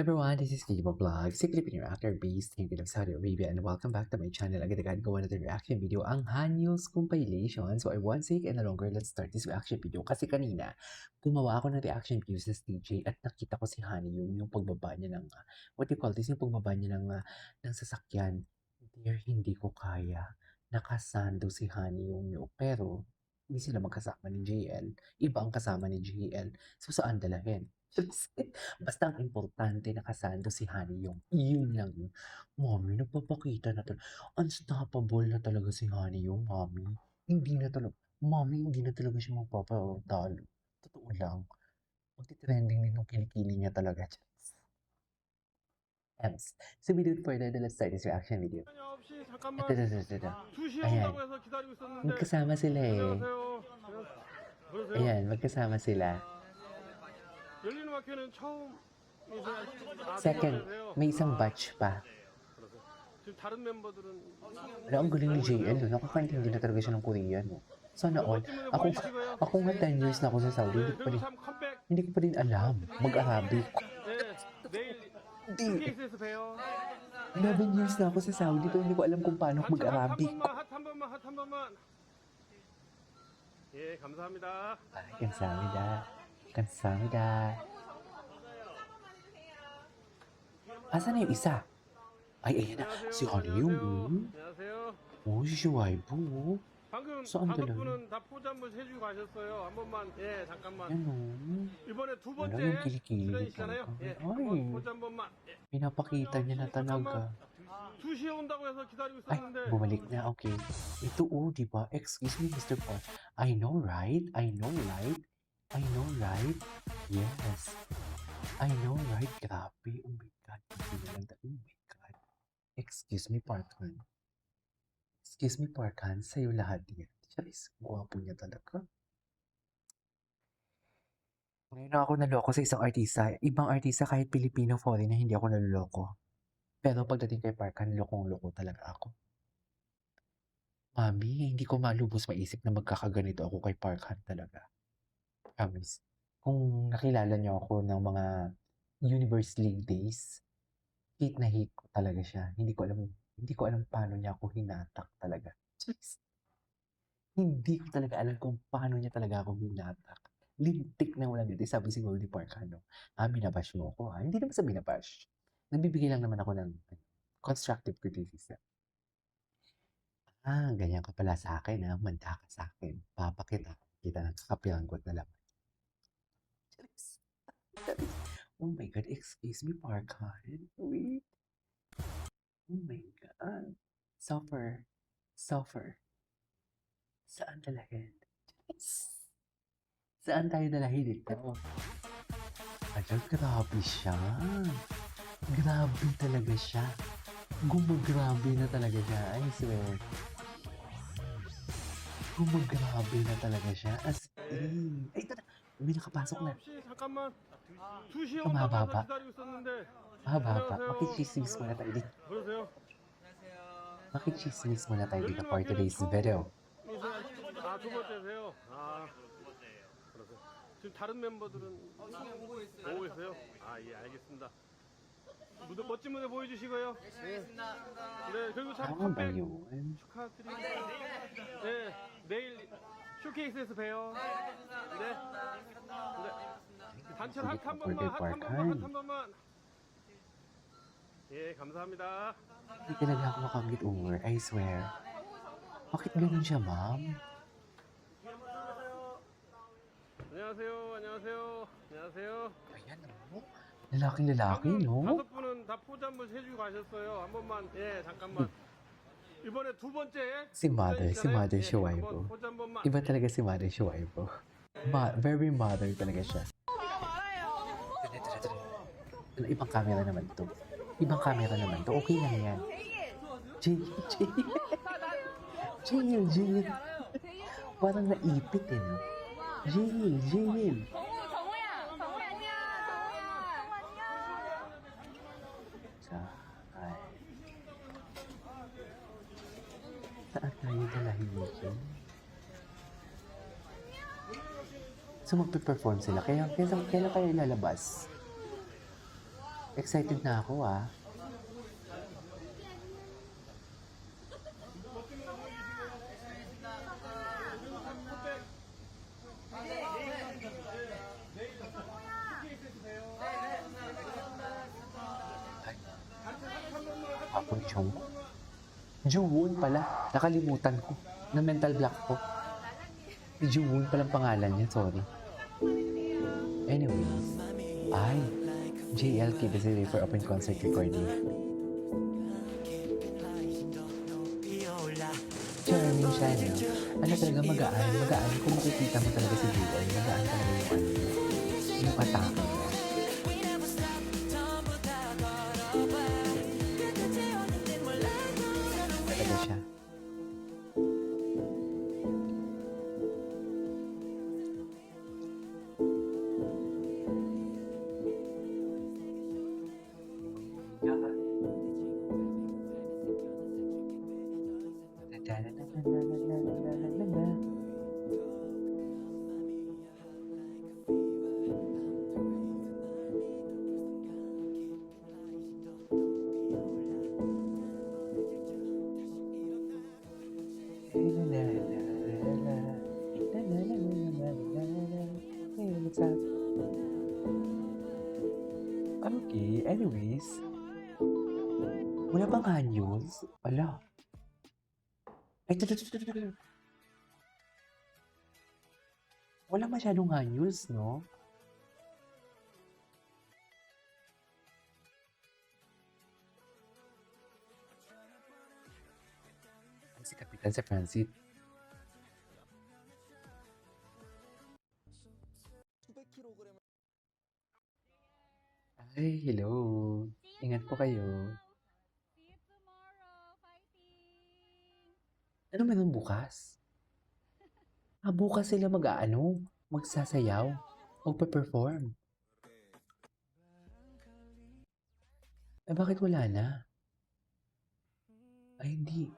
Everyone, this is Kibo Vlog, si Filipino actor based in Saudi Arabia, and welcome back to my channel. Agad-agad gawa natin reaction video ang Hanyul's compilation. So I won't take any longer, let's start this reaction video. Kasi kanina, gumawa ako ng reaction video sa TJ at nakita ko si Hanyul yung pagbaba niya ng, what do you call this, yung pagbaba niya ng sasakyan. Dear, hindi ko kaya. Nakasando si Hanyul. Pero, hindi sila magkasama ni JL. Iba ang kasama ni JL. So saan dalahin? Basta ang importante nakasando si Honey yung yun lang yun. Mommy, nagpapakita na talaga. Unstoppable na talaga si Honey yung mommy. Hindi na talaga. Mommy, hindi na talaga siya magpapatalo. Totoo lang. Magti-trending din yung kilikili niya talaga. Ems. So without further ado, let's start this reaction video. Ito. Ayan. Magkasama sila eh. Ayan, magkasama sila. Second, may isang batch pa. Ano, ang galing ni JL, no? Nakakaintindi na talaga siya ng Korean, no? Sana all. Ako nga 10 years na ako sa Saudi, hindi ko pa din alam mag-Arabic. Hindi. 11 years na ako sa Saudi, pero hindi ko alam kung paano mag-Arabic. 예, 감사합니다. Kamsahamnida. Asan na yung isa? Ay, ayan na. Si Hanyul. 안녕하세요. Oh, si Shuaibu. 방금 saan 다섯 talaga? 분은 다 포즈 한번 해주고 가셨어요. 한 번만, 예, 잠깐만. Ano? 이번에 두 Wala yung 번째 kilikili 출연이시잖아요. talaga. 예, Ay, 한번 포즈 한 번만. 예. pinapakita niya na talaga. 2시에 온다고 해서 기다리고 Ay, 있었는데. bumalik na. Okay. Ito, oh, di ba? Excuse me, Mr. Paul. I know, right? I know, right? I know, right? Yes. I know, right? Grabe. Oh my God. Hindi na lang. Oh my God. Excuse me, Parkan. Excuse me, Parkan. Sa'yo lahat yan. Siya is guwapo niya talaga. Ngayon ako naloko sa isang artista. Ibang artista kahit Pilipino foreign na hindi ako naloloko. Pero pagdating kay Parkan, lokong-loko talaga ako. Mami, hindi ko malubos maisip na magkakaganito ako kay Parkan talaga. Promise. Kung nakilala niyo ako ng mga Universe League days, hate na hate ko talaga siya. Hindi ko alam paano niya ako hinatak talaga. Jeez. Hindi ko talaga alam kung paano niya talaga ako hinatak. Lintik na walang dito. Sabi siguro ni Parkano, binabash mo ako. Hindi naman sa binabash. Nagbibigay lang naman ako ng constructive criticism. Ganyan ka pala sa akin, manda ka sa akin. Papakita kita ng kakapilanggot na laman. Oh my God, excuse me, Parkan. Wait. Oh my God. Suffer. Saan dalahin? Saan tayo dalahin dito? Grabe siya. Grabe talaga siya. Gumagrabe na talaga siya. I swear. Gumagrabe na talaga siya. As in. Ay, ito na. May nakapasok na. 잠깐만. 2시에 온다고 해서 기다리고 있었는데. Mahaba. Makichismis muna tayo dito. 그러세요? Makichismis muna tayo dito for today's video. 두 번째세요? 그러세요. 지금 다른 멤버들은 오고 있어요? 예, 알겠습니다. 멋진 무대 보여주시고요. 네, 그리고 참 Tama ba 컴백 yun? 축하드립니다. 네, 내일 쇼케이스에서 봬요. 네. 단체로 한 번만. 예, 감사합니다. Hindi talaga ako makag-get over. I swear. Bakit ganun siya, ma'am? 안녕하세요. Ayan, no? Lalaking-lalaki, no? 다섯 분은 다 포즈 한번 해주고 가셨어요. 한 번만, 예, 잠깐만. 이번에 두 번째. Si Mother 출연이시잖아요. Shuaibu. 포즈 한 번만. Iba talaga si Mother Shuaibu. Very mother talaga siya. Ibang camera naman to. Okay lang yan. Jail. Parang naipit eh, no? Jail. Saan tayo dalahin nito? So magpe-perform sila. Kailan kaya ilalabas? Excited na ako ah. Ay, hapon Jung. Jung pala. Nakalimutan ko. Na mental block ko. Si Jung palang pangalan niya. Sorry. Anyways. Ay. JLK busy for open concert recording. Charming siya, no? Ano talaga magaan? Magaan. Kung makikita mo talaga si JL, magaan talaga yung ano. Yung atake niya. Talaga siya. What's up? Okay, anyways. Wala bang anyos? Ala. Ay, ito. Wala masyadong anyos, no? Ay, si Kapitan si Francis. Ay, hello. Ingat po kayo. See you tomorrow. Fighting! Ano meron bukas? Bukas sila magsasayaw, magpe-perform. Eh, bakit wala na? Ay, hindi.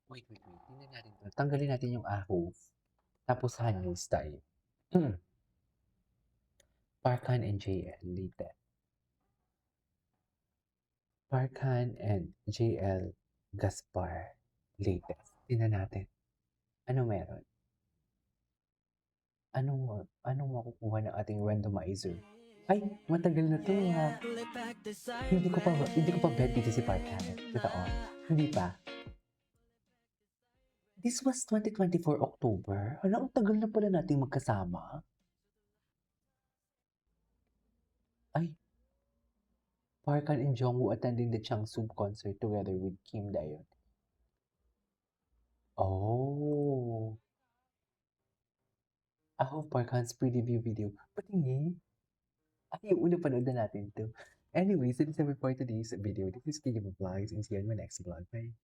Wait. Tingnan natin to. Tanggalin natin yung ahos. Tapos hanyos tayo. Parkan and JL later. Parkan and JL Gaspar latest. Tingnan natin. Ano meron? Anong makukuha ng ating randomizer? Ay, matagal na to ah. Hindi ko pa bet dito si Parkan. Totoo. Hindi pa. This was 2024 October. Hala, ang tagal na pala nating magkasama. Ay, Parkan and Jungwoo attending the Changsub concert together with Kim Daeun. Oh. Ako, Parkan's preview video. Patingin. Ay, yung una panood na natin to. Anyways, this is it for today's video. This is Kigim Vlogs and see you in my next vlog. Bye.